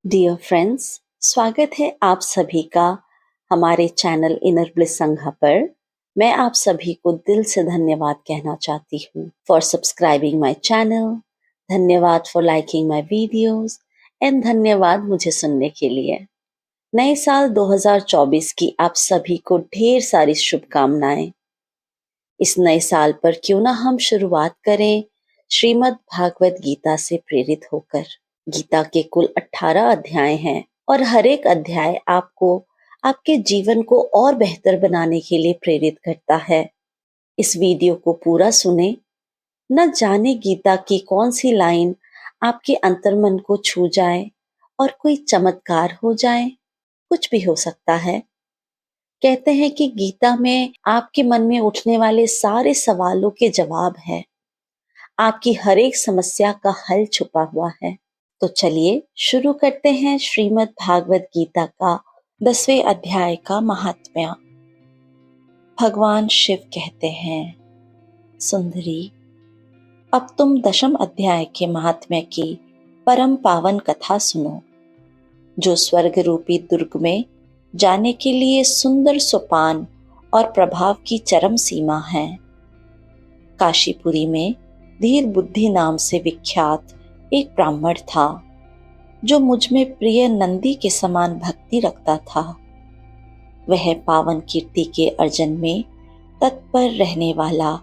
Dear friends, स्वागत है आप सभी का हमारे चैनल इनर ब्लिस संघा पर। मैं आप सभी को दिल से धन्यवाद कहना चाहती हूँ फॉर सब्सक्राइबिंग माय चैनल, धन्यवाद for liking my videos and धन्यवाद मुझे सुनने के लिए। नए साल 2024 की आप सभी को ढेर सारी शुभकामनाएं। इस नए साल पर क्यों ना हम शुरुआत करें श्रीमद् भागवत गीता से प्रेरित होकर। गीता के कुल 18 अध्याय हैं और हर एक अध्याय आपको आपके जीवन को और बेहतर बनाने के लिए प्रेरित करता है। इस वीडियो को पूरा सुने, न जाने गीता की कौन सी लाइन आपके अंतर्मन को छू जाए और कोई चमत्कार हो जाए। कुछ भी हो सकता है। कहते हैं कि गीता में आपके मन में उठने वाले सारे सवालों के जवाब है। आपकी हर एक समस्या का हल छुपा हुआ है। तो चलिए शुरू करते हैं श्रीमद् भागवत गीता का 10वें अध्याय का महात्म्य। भगवान शिव कहते हैं, सुंदरी, अब तुम 10वें अध्याय के महात्म्य की परम पावन कथा सुनो, जो स्वर्ग रूपी दुर्ग में जाने के लिए सुंदर सोपान और प्रभाव की चरम सीमा है। काशीपुरी में धीर बुद्धि नाम से विख्यात एक ब्राह्मण था, जो मुझ में प्रिय नंदी के समान भक्ति रखता था। वह पावन कीर्ति के अर्जन में तत्पर रहने वाला,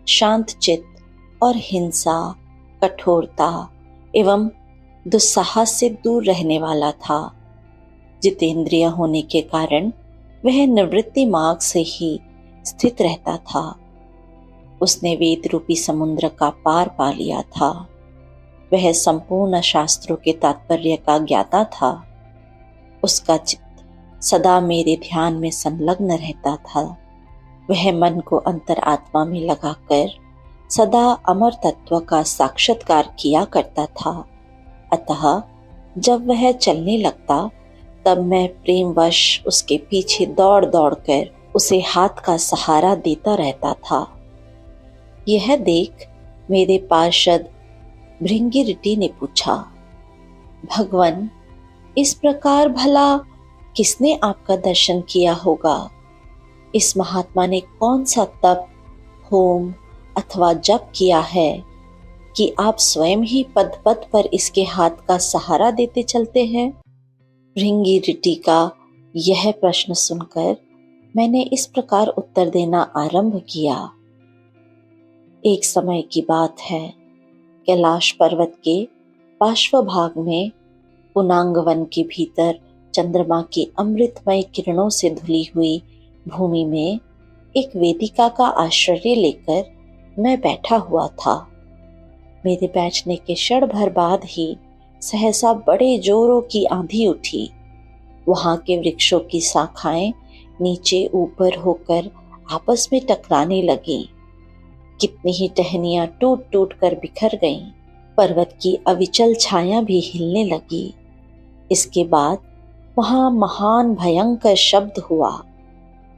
शांत चित्त और हिंसा, कठोरता एवं दुस्साहस से दूर रहने वाला था। जितेंद्रिय होने के कारण वह निवृत्ति मार्ग से ही स्थित रहता था। उसने वेद रूपी समुद्र का पार पा लिया था। वह संपूर्ण शास्त्रों के तात्पर्य का ज्ञाता था। उसका चित्त सदा मेरे ध्यान में संलग्न रहता था। वह मन को अंतरात्मा में लगाकर सदा अमर तत्व का साक्षात्कार किया करता था। अतः जब वह चलने लगता, तब मैं प्रेमवश उसके पीछे दौड़ दौड़ कर उसे हाथ का सहारा देता रहता था। यह देख मेरे पार्षद भृंगिरिटी ने पूछा, भगवान, इस प्रकार भला किसने आपका दर्शन किया होगा? इस महात्मा ने कौन सा तप, होम अथवा जप किया है कि आप स्वयं ही पद पद पर इसके हाथ का सहारा देते चलते हैं? भृंगिरिटी का यह प्रश्न सुनकर मैंने इस प्रकार उत्तर देना आरंभ किया। एक समय की बात है, कैलाश पर्वत के पार्श्व भाग में पुनांग वन के भीतर चंद्रमा की अमृतमय किरणों से धुली हुई भूमि में एक वेदिका का आश्रय लेकर मैं बैठा हुआ था। मेरे बैठने के क्षण भर बाद ही सहसा बड़े जोरों की आंधी उठी। वहां के वृक्षों की शाखाएं नीचे ऊपर होकर आपस में टकराने लगीं। कितनी ही टहनियां टूट टूट कर बिखर गईं। पर्वत की अविचल छाया भी हिलने लगी। इसके बाद वहां महान भयंकर शब्द हुआ,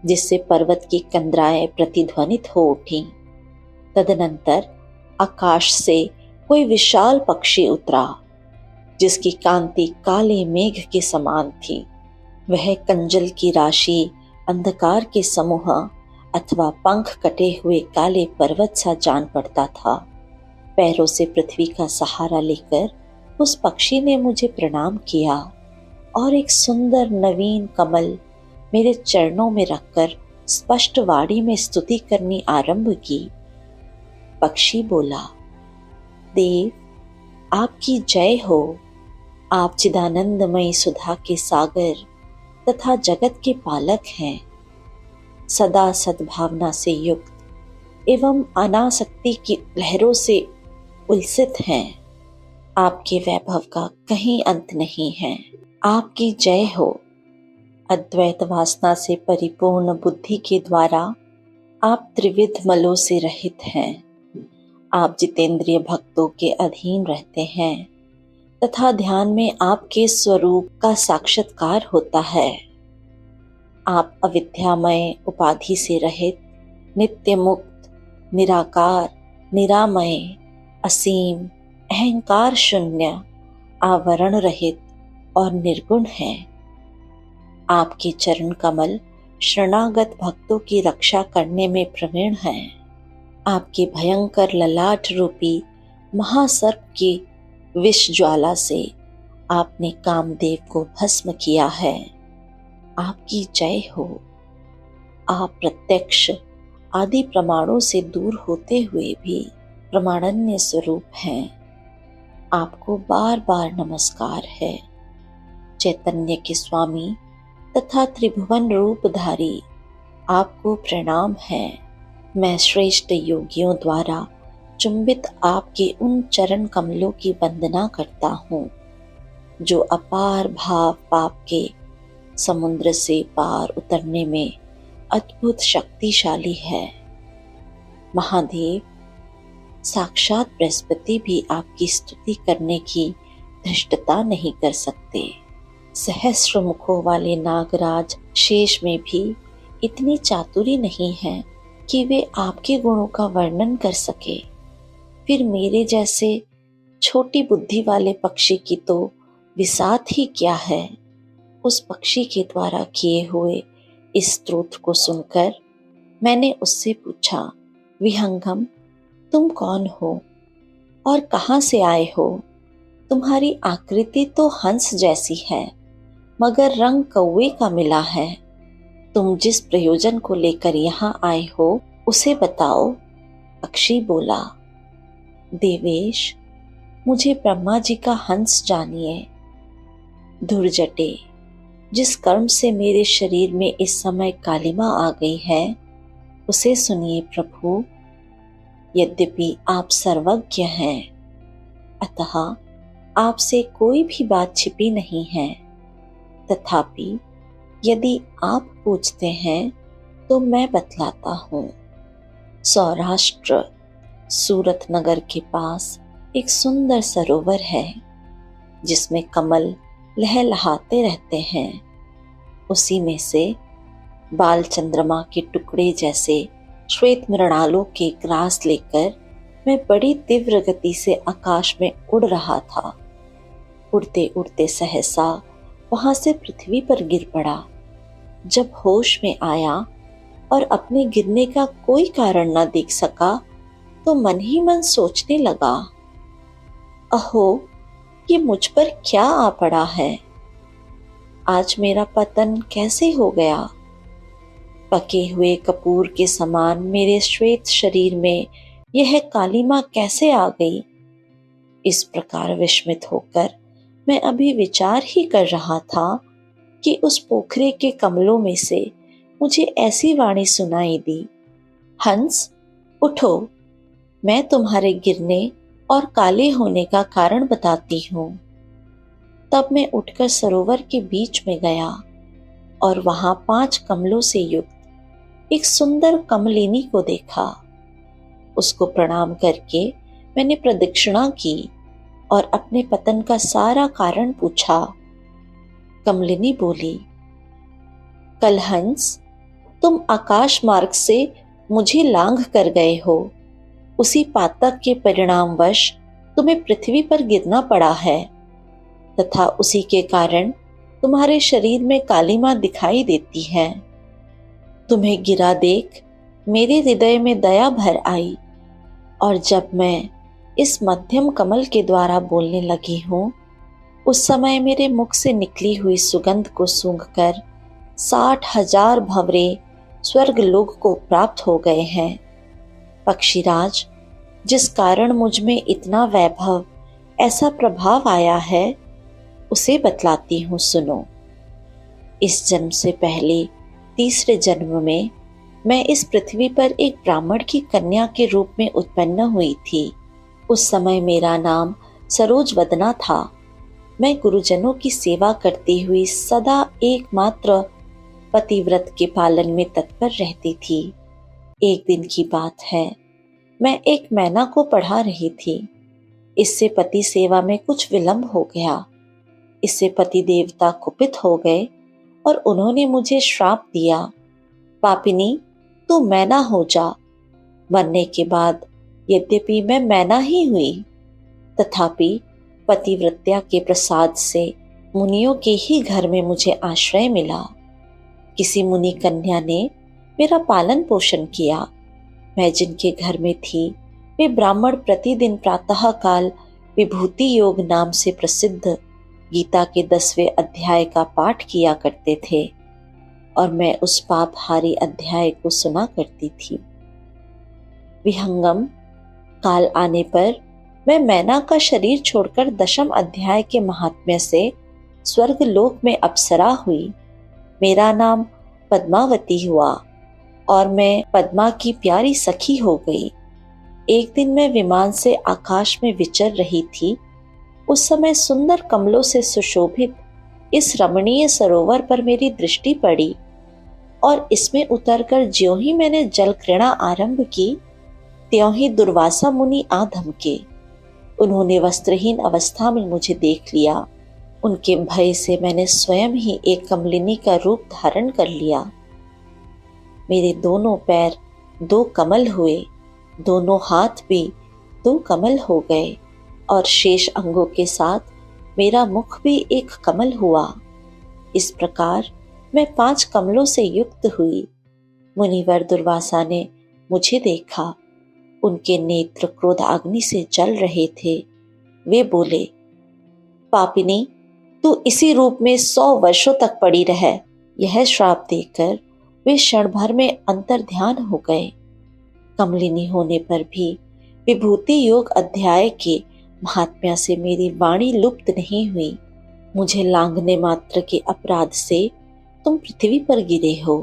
जिससे पर्वत की कंदराएं प्रतिध्वनित हो उठी। तदनंतर आकाश से कोई विशाल पक्षी उतरा, जिसकी कांति काले मेघ के समान थी। वह कंजल की राशि, अंधकार के समूह अथवा पंख कटे हुए काले पर्वत सा जान पड़ता था। पैरों से पृथ्वी का सहारा लेकर उस पक्षी ने मुझे प्रणाम किया और एक सुंदर नवीन कमल मेरे चरणों में रखकर स्पष्ट वाणी में स्तुति करनी आरंभ की। पक्षी बोला, देव, आपकी जय हो। आप चिदानंदमयी सुधा के सागर तथा जगत के पालक हैं। सदा सद्भावना से युक्त एवं अनासक्ति की लहरों से उल्सित हैं। आपके वैभव का कहीं अंत नहीं है। आपकी जय हो। अद्वैत वासना से परिपूर्ण बुद्धि के द्वारा आप त्रिविध मलों से रहित हैं। आप जितेंद्रिय भक्तों के अधीन रहते हैं तथा ध्यान में आपके स्वरूप का साक्षात्कार होता है। आप अविद्यामय उपाधि से रहित, नित्य मुक्त, निराकार, निरामय, असीम, अहंकार शून्य, आवरण रहित और निर्गुण हैं। आपके चरण कमल शरणागत भक्तों की रक्षा करने में प्रवीण हैं। आपके भयंकर ललाट रूपी महासर्प की विष ज्वाला से आपने कामदेव को भस्म किया है। आपकी जय हो। आप प्रत्यक्ष आदि प्रमाणों से दूर होते हुए भी प्रमाणन्य स्वरूप हैं। आपको बार बार नमस्कार है। चैतन्य के स्वामी तथा त्रिभुवन रूपधारी आपको प्रणाम है। मैं श्रेष्ठ योगियों द्वारा चुंबित आपके उन चरण कमलों की वंदना करता हूँ जो अपार भाव पाप के समुद्र से पार उतरने में अद्भुत शक्तिशाली है। महादेव साक्षात बृहस्पति भी आपकी स्तुति करने की धृष्टता नहीं कर सकते। सहस्र मुखों वाले नागराज शेष में भी इतनी चातुरी नहीं है कि वे आपके गुणों का वर्णन कर सके। फिर मेरे जैसे छोटी बुद्धि वाले पक्षी की तो विसात ही क्या है। उस पक्षी के द्वारा किए हुए इस स्तोत्र को सुनकर मैंने उससे पूछा, विहंगम, तुम कौन हो और कहाँ से आए हो? तुम्हारी आकृति तो हंस जैसी है, मगर रंग कौवे का मिला है। तुम जिस प्रयोजन को लेकर यहाँ आए हो उसे बताओ। पक्षी बोला, देवेश, मुझे ब्रह्मा जी का हंस जानिए। दुर्जटे, जिस कर्म से मेरे शरीर में इस समय कालिमा आ गई है उसे सुनिए प्रभु। यद्यपि आप सर्वज्ञ हैं, अतः आपसे कोई भी बात छिपी नहीं है, तथापि यदि आप पूछते हैं तो मैं बतलाता हूँ। सौराष्ट्र सूरत नगर के पास एक सुंदर सरोवर है जिसमें कमल लहलहाते रहते हैं। उसी में से बाल चंद्रमा के टुकड़े जैसे श्वेत मृणालों के ग्रास लेकर मैं बड़ी तीव्र गति से आकाश में उड़ रहा था। उड़ते उड़ते सहसा वहां से पृथ्वी पर गिर पड़ा। जब होश में आया और अपने गिरने का कोई कारण न देख सका तो मन ही मन सोचने लगा, अहो, ये मुझ पर क्या आ पड़ा है। आज मेरा पतन कैसे हो गया। पके हुए कपूर के समान मेरे श्वेत शरीर में यह कालिमा कैसे आ गई। इस प्रकार विस्मित होकर मैं अभी विचार ही कर रहा था कि उस पोखरे के कमलों में से मुझे ऐसी वाणी सुनाई दी, हंस, उठो, मैं तुम्हारे गिरने और काले होने का कारण बताती हूँ। तब मैं उठकर सरोवर के बीच में गया और वहां 5 कमलों से युक्त एक सुंदर कमलिनी को देखा। उसको प्रणाम करके मैंने प्रदक्षिणा की और अपने पतन का सारा कारण पूछा। कमलिनी बोली, कलहंस, तुम आकाश मार्ग से मुझे लांघ कर गए हो। उसी पातक के परिणामवश तुम्हें पृथ्वी पर गिरना पड़ा है तथा उसी के कारण तुम्हारे शरीर में कालिमा दिखाई देती है। तुम्हें गिरा देख मेरे हृदय में दया भर आई और जब मैं इस मध्यम कमल के द्वारा बोलने लगी हूँ उस समय मेरे मुख से निकली हुई सुगंध को सूंघकर 60,000 भंवरे स्वर्ग लोक को प्राप्त हो गए हैं। पक्षीराज, जिस कारण मुझ में इतना वैभव, ऐसा प्रभाव आया है उसे बतलाती हूँ, सुनो। इस जन्म से पहले तीसरे जन्म में मैं इस पृथ्वी पर एक ब्राह्मण की कन्या के रूप में उत्पन्न हुई थी। उस समय मेरा नाम सरोजवदना था। मैं गुरुजनों की सेवा करती हुई सदा एकमात्र पतिव्रत के पालन में तत्पर रहती थी। एक दिन की बात है, मैं एक मैना को पढ़ा रही थी। इससे पति सेवा में कुछ विलंब हो गया। इससे पति देवता कुपित हो गए और उन्होंने मुझे श्राप दिया, पापिनी, तू मैना हो जा। मरने के बाद यद्यपि मैं मैना ही हुई, तथापि पतिव्रत्या के प्रसाद से मुनियों के ही घर में मुझे आश्रय मिला। किसी मुनि कन्या ने मेरा पालन पोषण किया। मैं जिनके घर में थी वे ब्राह्मण प्रतिदिन प्रातः काल विभूति योग नाम से प्रसिद्ध गीता के 10वें अध्याय का पाठ किया करते थे और मैं उस पापहारी अध्याय को सुना करती थी। विहंगम काल आने पर मैं मैना का शरीर छोड़कर 10वें अध्याय के महात्म्य से स्वर्ग लोक में अप्सरा हुई। मेरा नाम पद्मावती हुआ और मैं पद्मा की प्यारी सखी हो गई। एक दिन मैं विमान से आकाश में विचर रही थी। उस समय सुंदर कमलों से सुशोभित इस रमणीय सरोवर पर मेरी दृष्टि पड़ी और इसमें उतरकर ज्यों ही मैंने जल क्रीड़ा आरंभ की त्यों ही दुर्वासा मुनि आ धमके। उन्होंने वस्त्रहीन अवस्था में मुझे देख लिया। उनके भय से मैंने स्वयं ही एक कमलिनी का रूप धारण कर लिया। मेरे दोनों पैर 2 कमल हुए, दोनों हाथ भी 2 कमल हो गए और शेष अंगों के साथ मेरा मुख भी एक कमल हुआ। इस प्रकार मैं 5 कमलों से युक्त हुई। मुनिवर दुर्वासा ने मुझे देखा। उनके नेत्र क्रोध अग्नि से जल रहे थे। वे बोले, पापिनी, तू इसी रूप में 100 वर्षों तक पड़ी रह। यह श्राप देकर वे क्षण भर में अंतर्ध्यान हो गए। कमलिनी होने पर भी विभूति योग अध्याय के महात्म्य से मेरी वाणी लुप्त नहीं हुई। मुझे लांघने मात्र के अपराध से तुम पृथ्वी पर गिरे हो।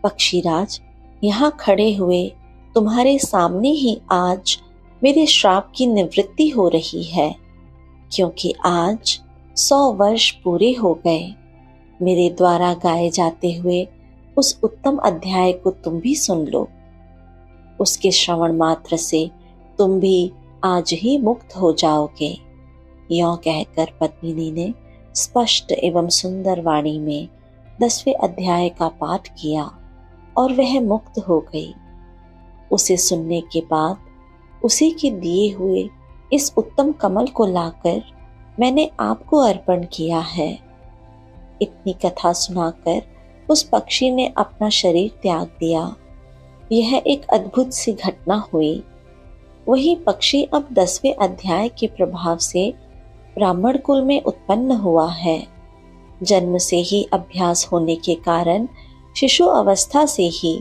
पक्षीराज, यहाँ खड़े हुए तुम्हारे सामने ही आज मेरे श्राप की निवृत्ति हो रही है, क्योंकि आज 100 वर्ष पूरे हो गए। मेरे द्वारा गाए जाते हुए उस उत्तम अध्याय को तुम भी सुन लो। उसके श्रवण मात्र से तुम भी आज ही मुक्त हो जाओगे। यों कहकर पद्मिनी ने स्पष्ट एवं सुंदर वाणी में 10वें अध्याय का पाठ किया और वह मुक्त हो गई। उसे सुनने के बाद उसी के दिए हुए इस उत्तम कमल को लाकर मैंने आपको अर्पण किया है। इतनी कथा सुनाकर उस पक्षी ने अपना शरीर त्याग दिया। यह एक अद्भुत सी घटना हुई। वही पक्षी अब 10वें अध्याय के प्रभाव से ब्राह्मण कुल में उत्पन्न हुआ है। जन्म से ही अभ्यास होने के कारण शिशु अवस्था से ही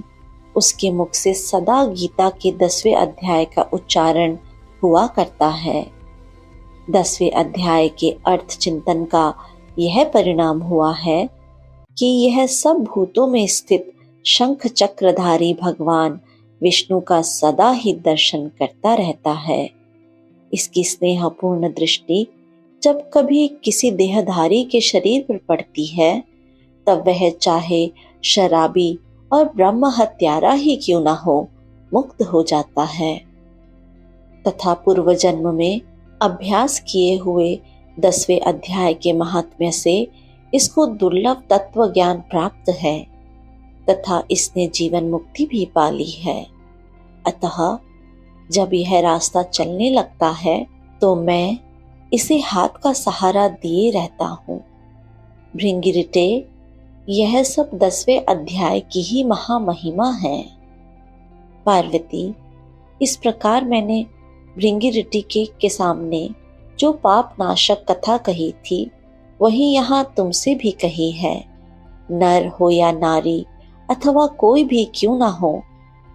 उसके मुख से सदा गीता के 10वें अध्याय का उच्चारण हुआ करता है। 10वें अध्याय के अर्थ चिंतन का यह परिणाम हुआ है कि यह सब भूतों में स्थित शंख चक्रधारी भगवान विष्णु का सदा ही दर्शन करता रहता है। इसकी स्नेहपूर्ण दृष्टि जब कभी किसी देहधारी के शरीर पर पड़ती है, तब वह चाहे शराबी और ब्रह्म हत्यारा ही क्यों ना हो, मुक्त हो जाता है। तथा पूर्व जन्म में अभ्यास किए हुए 10वें अध्याय के महात्म्य से इसको दुर्लभ तत्व ज्ञान प्राप्त है तथा इसने जीवन मुक्ति भी पाली है। अतः जब यह रास्ता चलने लगता है तो मैं इसे हाथ का सहारा दिए रहता हूँ। भृंगिरिटे, यह सब 10वें अध्याय की ही महामहिमा है। पार्वती, इस प्रकार मैंने भृंगिरिटी के सामने जो पाप नाशक कथा कही थी, वही यहाँ तुमसे भी कही है। नर हो या नारी अथवा कोई भी क्यों ना हो,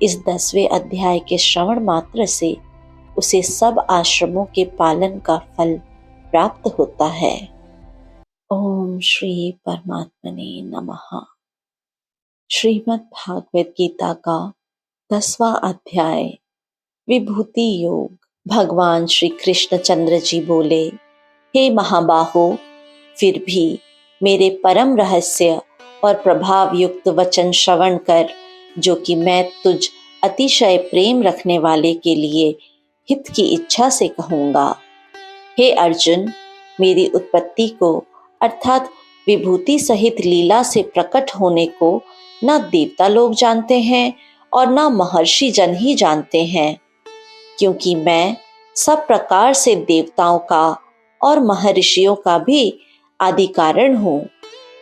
इस 10वें अध्याय के श्रवण मात्र से उसे सब आश्रमों के पालन का फल प्राप्त होता है। ओम श्री परमात्मने नमः। श्रीमद् भागवत गीता का 10वां अध्याय विभूति योग। भगवान श्री कृष्ण चंद्र जी बोले, हे महाबाहो, फिर भी मेरे परम रहस्य और प्रभाव युक्त वचन श्रवण कर, जो कि मैं तुझ अतिशय प्रेम रखने वाले के लिए हित की इच्छा से कहूँगा। हे अर्जुन, मेरी उत्पत्ति को अर्थात विभूति सहित लीला से प्रकट होने को न देवता लोग जानते हैं और न महर्षि जन ही जानते हैं, क्योंकि मैं सब प्रकार से देवताओं का और महर्षियों का भी आदि कारण हूँ,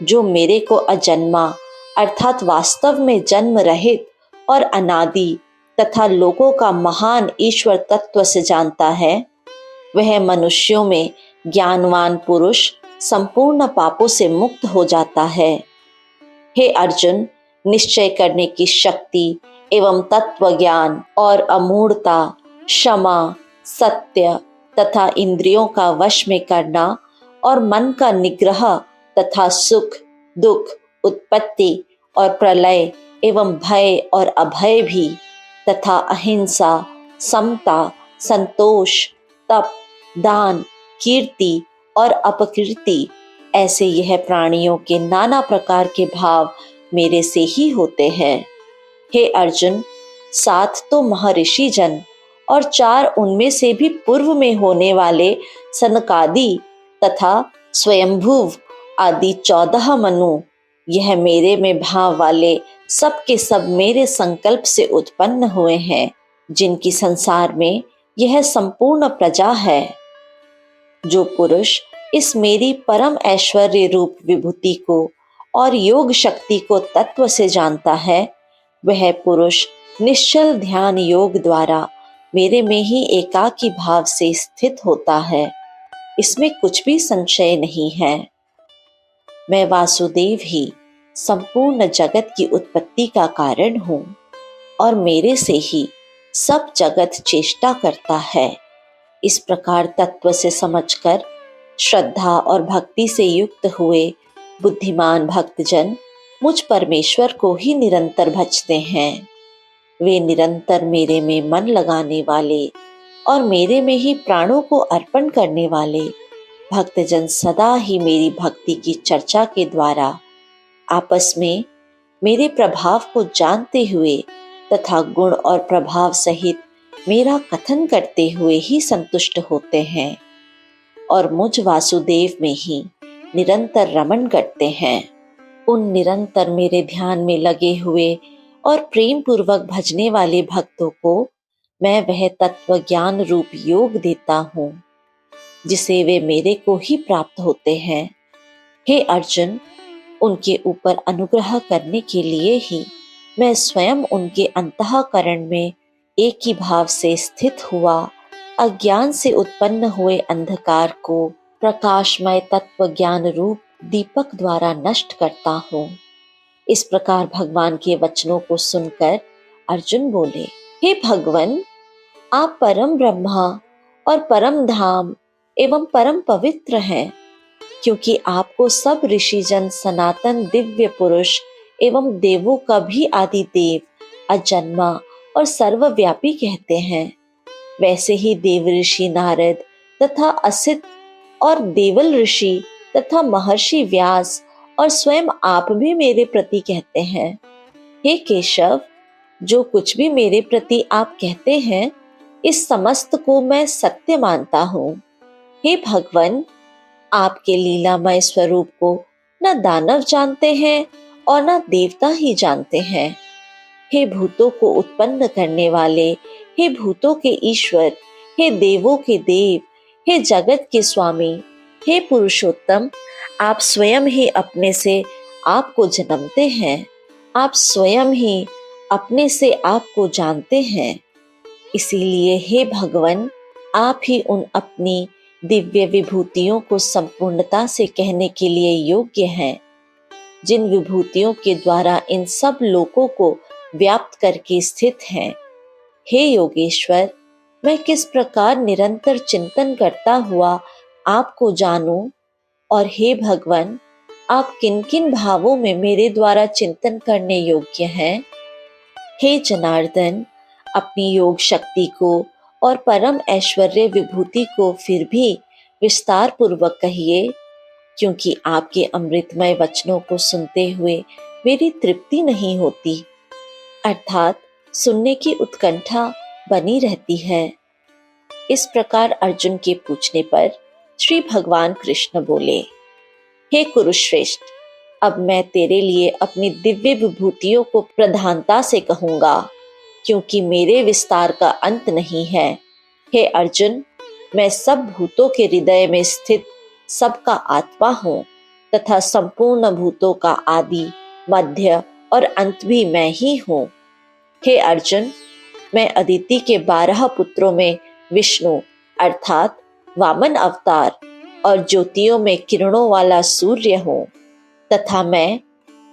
जो मेरे को अजन्मा अर्थात वास्तव में जन्म रहित और अनादि तथा लोगों का महान ईश्वर तत्व से जानता है, वह मनुष्यों में ज्ञानवान पुरुष संपूर्ण पापों से मुक्त हो जाता है। हे अर्जुन, निश्चय करने की शक्ति एवं तत्व ज्ञान और अमूढ़ता, क्षमा, सत्य तथा इंद्रियों का वश में करना और मन का निग्रह तथा सुख दुख, उत्पत्ति और प्रलय एवं भय और अभय भी तथा अहिंसा, समता, संतोष, तप, दान, कीर्ति और अपकीर्ति, ऐसे यह प्राणियों के नाना प्रकार के भाव मेरे से ही होते हैं। हे अर्जुन, 7 तो महर्षि जन और 4 उनमें से भी पूर्व में होने वाले सनकादि तथा स्वयंभुव आदि 14 मनु, यह मेरे में भाव वाले सब के सब मेरे संकल्प से उत्पन्न हुए हैं, जिनकी संसार में यह संपूर्ण प्रजा है। जो पुरुष इस मेरी परम ऐश्वर्य रूप विभूति को और योग शक्ति को तत्व से जानता है, वह पुरुष निश्चल ध्यान योग द्वारा मेरे में ही एकाकी भाव से स्थित होता है। इसमें कुछ भी संशय नहीं है। मैं वासुदेव ही संपूर्ण जगत की उत्पत्ति का कारण हूँ और मेरे से ही सब जगत चेष्टा करता है। इस प्रकार तत्व से समझकर श्रद्धा और भक्ति से युक्त हुए बुद्धिमान भक्तजन मुझ परमेश्वर को ही निरंतर भजते हैं। वे निरंतर मेरे में मन लगाने वाले और मेरे में ही प्राणों को अर्पण करने वाले भक्तजन सदा ही मेरी भक्ति की चर्चा के द्वारा आपस में मेरे प्रभाव को जानते हुए तथा गुण और प्रभाव सहित मेरा कथन करते हुए ही संतुष्ट होते हैं और मुझ वासुदेव में ही निरंतर रमण करते हैं। उन निरंतर मेरे ध्यान में लगे हुए और प्रेम पूर्वक भजने वाले भक्तों को मैं वह तत्व ज्ञान रूप योग देता हूँ, जिसे वे मेरे को ही प्राप्त होते हैं। हे अर्जुन, उनके ऊपर अनुग्रह करने के लिए ही मैं स्वयं उनके अंतःकरण में एक ही भाव से स्थित हुआ अज्ञान से उत्पन्न हुए अंधकार को प्रकाशमय तत्व ज्ञान रूप दीपक द्वारा नष्ट करता हूँ। इस प्रकार भगवान के वचनों को सुनकर अर्जुन बोले, हे भगवन, आप परम ब्रह्मा और परम धाम एवं परम पवित्र हैं, क्योंकि आपको सब ऋषिजन सनातन दिव्य पुरुष एवं देवों का भी आदि देव, अजन्मा और सर्वव्यापी कहते हैं। वैसे ही देव ऋषि नारद तथा असित और देवल ऋषि तथा महर्षि व्यास और स्वयं आप भी मेरे प्रति कहते हैं। हे केशव, जो कुछ भी मेरे प्रति आप कहते हैं, इस समस्त को मैं सत्य मानता हूँ। हे भगवन, आपके लीलामय स्वरूप को न दानव जानते हैं और न देवता ही जानते हैं। हे भूतों को उत्पन्न करने वाले, हे भूतों के ईश्वर, हे देवों के देव, हे जगत के स्वामी, हे पुरुषोत्तम, आप स्वयं ही अपने से आपको जन्मते हैं। आप स्वयं ही अपने से आपको जानते हैं। इसीलिए हे भगवन, आप ही उन अपनी दिव्य विभूतियों को संपूर्णता से कहने के लिए योग्य हैं, जिन विभूतियों के द्वारा इन सब लोकों को व्याप्त करके स्थित हैं। हे योगेश्वर, मैं किस प्रकार निरंतर चिंतन करता हुआ आपको जानूं, और हे भगवन, आप किन किन भावों में मेरे द्वारा चिंतन करने योग्य हैं। हे जनार्दन, अपनी योग शक्ति को और परम ऐश्वर्य विभूति को फिर भी विस्तार पूर्वक कहिए, क्योंकि आपके अमृतमय वचनों को सुनते हुए मेरी तृप्ति नहीं होती, अर्थात सुनने की उत्कंठा बनी रहती है। इस प्रकार अर्जुन के पूछने पर श्री भगवान कृष्ण बोले, हे कुरुश्रेष्ठ, अब मैं तेरे लिए अपनी दिव्य विभूतियों को प्रधानता से कहूंगा, क्योंकि मेरे विस्तार का अंत नहीं है। हे अर्जुन, मैं सब भूतों के हृदय में स्थित सबका आत्मा हूँ तथा संपूर्ण भूतों का आदि, मध्य और अंत भी मैं ही हूँ। हे अर्जुन, मैं अदिति के 12 पुत्रों में विष्णु अर्थात वामन अवतार और ज्योतियों में किरणों वाला सूर्य हूँ, तथा मैं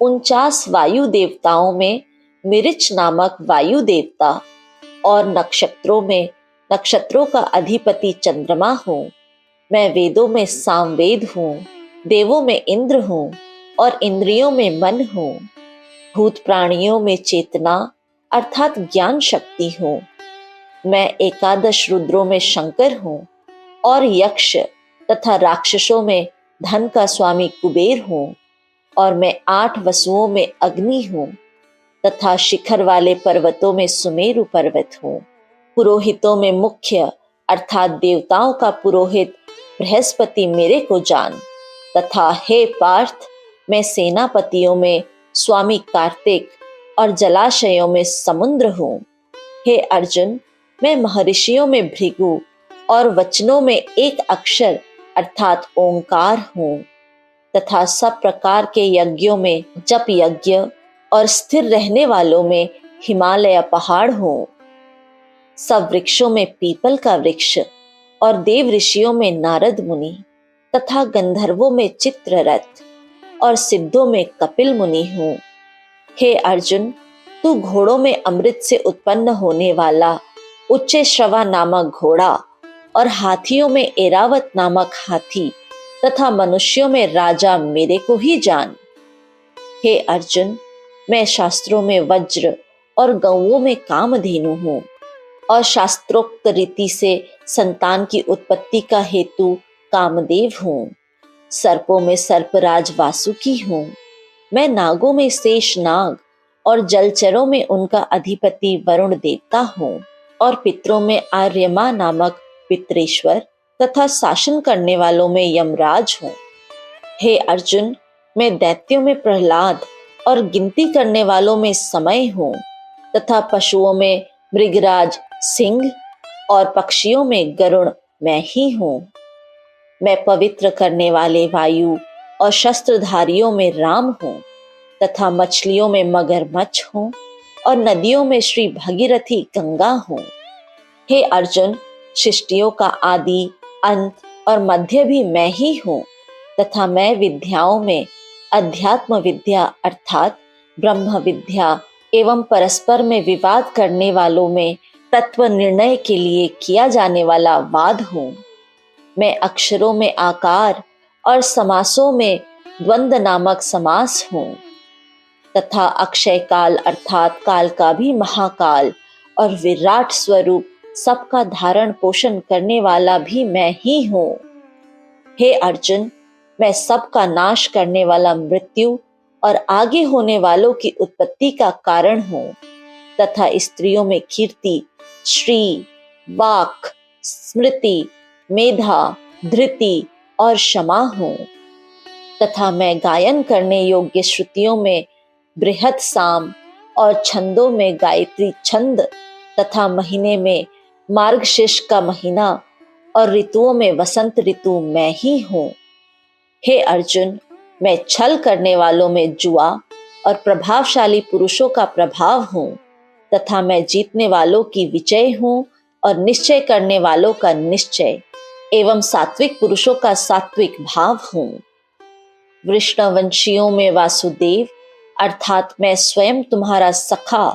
49 वायु देवताओं में मिरिच नामक वायु देवता और नक्षत्रों में नक्षत्रों का अधिपति चंद्रमा हूँ। मैं वेदों में सामवेद हूँ, देवों में इंद्र हूँ और इंद्रियों में मन हूँ। भूत प्राणियों में चेतना अर्थात ज्ञान शक्ति हूँ। मैं 11 रुद्रों में शंकर हूँ और यक्ष तथा राक्षसों में धन का स्वामी कुबेर हूँ। और मैं 8 वसुओं में अग्नि हूँ तथा शिखर वाले पर्वतों में सुमेरु पर्वत हूँ। पुरोहितों में मुख्य अर्थात देवताओं का पुरोहित बृहस्पति मेरे को जान, तथा हे पार्थ, मैं सेनापतियों में स्वामी कार्तिक और जलाशयों में समुद्र हूँ। हे अर्जुन, मैं महर्षियों में भृगु और वचनों में एक अक्षर अर्थात ओंकार हूँ, तथा सब प्रकार के यज्ञों में जप यज्ञ और स्थिर रहने वालों में हिमालय पहाड़ हूँ। सब वृक्षों में पीपल का वृक्ष और देव ऋषियों में नारद मुनि तथा गंधर्वों में चित्ररथ और सिद्धों में कपिल मुनि हूँ। हे अर्जुन, तू घोड़ों में अमृत से उत्पन्न होने वाला उच्च श्रवा नामक घोड़ा और हाथियों में एरावत नामक हाथी तथा मनुष्यों में राजा मेरे को ही जान। हे अर्जुन, मैं शास्त्रों में वज्र और गौओं में कामधेनु हूँ और शास्त्रोक्त रीति से संतान की उत्पत्ति का हेतु कामदेव हूँ। सर्पों में सर्पराज वासुकी हूँ। मैं नागों में शेष नाग और जलचरों में उनका अधिपति वरुण देवता हूँ और पितरों में आर्यमा नामक पितरेश्वर तथा शासन करने वालों में यमराज हूँ। हे अर्जुन, मैं दैत्यों में प्रहलाद और गिनती करने वालों में समय हूँ तथा पशुओं में मृगराज सिंह और पक्षियों में गरुण मैं ही हूँ। मैं पवित्र करने वाले वायु और शस्त्रधारियों में राम हूँ तथा मछलियों में मगरमच्छ हूँ और नदियों में श्री भगीरथी गंगा हूँ। हे अर्जुन, सृष्टियों का आदि, अंत और मध्य भी मैं ही हूँ तथा मैं विद्याओं में अध्यात्म विद्या अर्थात ब्रह्म विद्या एवं परस्पर में विवाद करने वालों में तत्व निर्णय के लिए किया जाने वाला वाद हूँ। मैं अक्षरों में आकार और समासों में द्वंद्व नामक समास हूँ तथा अक्षय काल अर्थात काल का भी महाकाल और विराट स्वरूप सबका धारण पोषण करने वाला भी मैं ही हूँ। हे अर्जुन, मैं सबका नाश करने वाला मृत्यु और आगे होने वालों की उत्पत्ति का कारण हूँ तथा स्त्रियों में कीर्ति, श्री, वाक, स्मृति, मेधा, धृति और क्षमा हूँ तथा मैं गायन करने योग्य श्रुतियों में बृहत साम और छंदों में गायत्री छंद तथा महीने में मार्गशीर्ष का महीना और ऋतुओं में वसंत ऋतु मैं ही हूँ। हे अर्जुन, मैं छल करने वालों में जुआ और प्रभावशाली पुरुषों का प्रभाव हूँ तथा मैं जीतने वालों की विजय हूँ और निश्चय करने वालों का निश्चय एवं सात्विक पुरुषों का सात्विक भाव हूँ। वृष्णवंशियों में वासुदेव अर्थात मैं स्वयं तुम्हारा सखा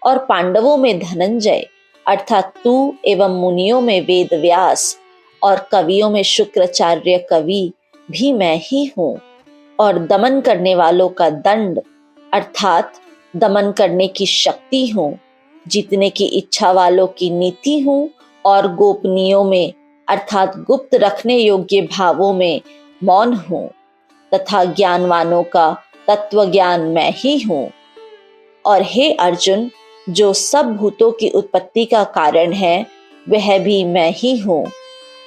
और पांडवों में धनंजय अर्थात तू एवं मुनियों में वेद व्यास और कवियों में शुक्राचार्य कवि भी मैं ही हूँ और दमन करने वालों का दंड अर्थात दमन करने की शक्ति हूँ। जीतने की इच्छा वालों की नीति हूँ और गोपनीयों में अर्थात गुप्त रखने योग्य भावों में मौन हूँ तथा ज्ञानवानों का तत्व ज्ञान मैं ही हूँ। और हे अर्जुन, जो सब भूतों की उत्पत्ति का कारण है वह भी मैं ही हूँ,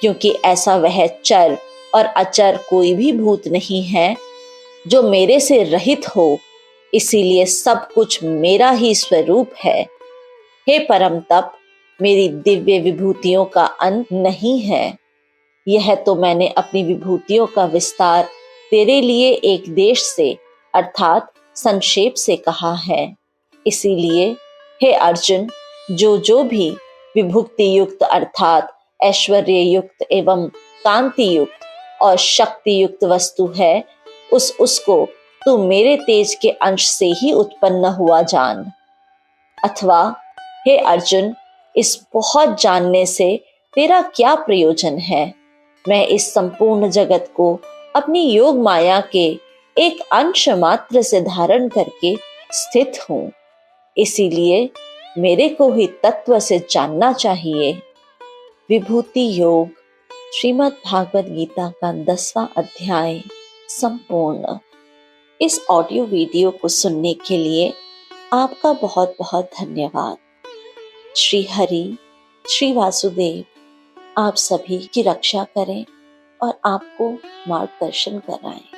क्योंकि ऐसा वह चर और अचर कोई भी भूत नहीं है जो मेरे से रहित हो, इसीलिए सब कुछ मेरा ही स्वरूप है। हे परम तप, मेरी दिव्य विभूतियों का अंत नहीं है। यह तो मैंने अपनी विभूतियों का विस्तार तेरे लिए एक देश से अर्थात संक्षेप से कहा है। इसीलिए हे अर्जुन, जो भी विभुक्ति युक्त अर्थात ऐश्वर्य युक्त एवं कांति युक्त और शक्ति युक्त वस्तु है, उसको तू मेरे तेज के अंश से ही उत्पन्न हुआ जान। अथवा हे अर्जुन, इस बहुत जानने से तेरा क्या प्रयोजन है? मैं इस संपूर्ण जगत को अपनी योग माया के एक अंश मात्र से धारण करके स्थित हूँ। इसीलिए मेरे को ही तत्व से जानना चाहिए। विभूति योग श्रीमद् भागवत गीता का 10वां अध्याय संपूर्ण। इस ऑडियो वीडियो को सुनने के लिए आपका बहुत बहुत धन्यवाद। श्री हरि, श्री वासुदेव आप सभी की रक्षा करें और आपको मार्गदर्शन कराएं।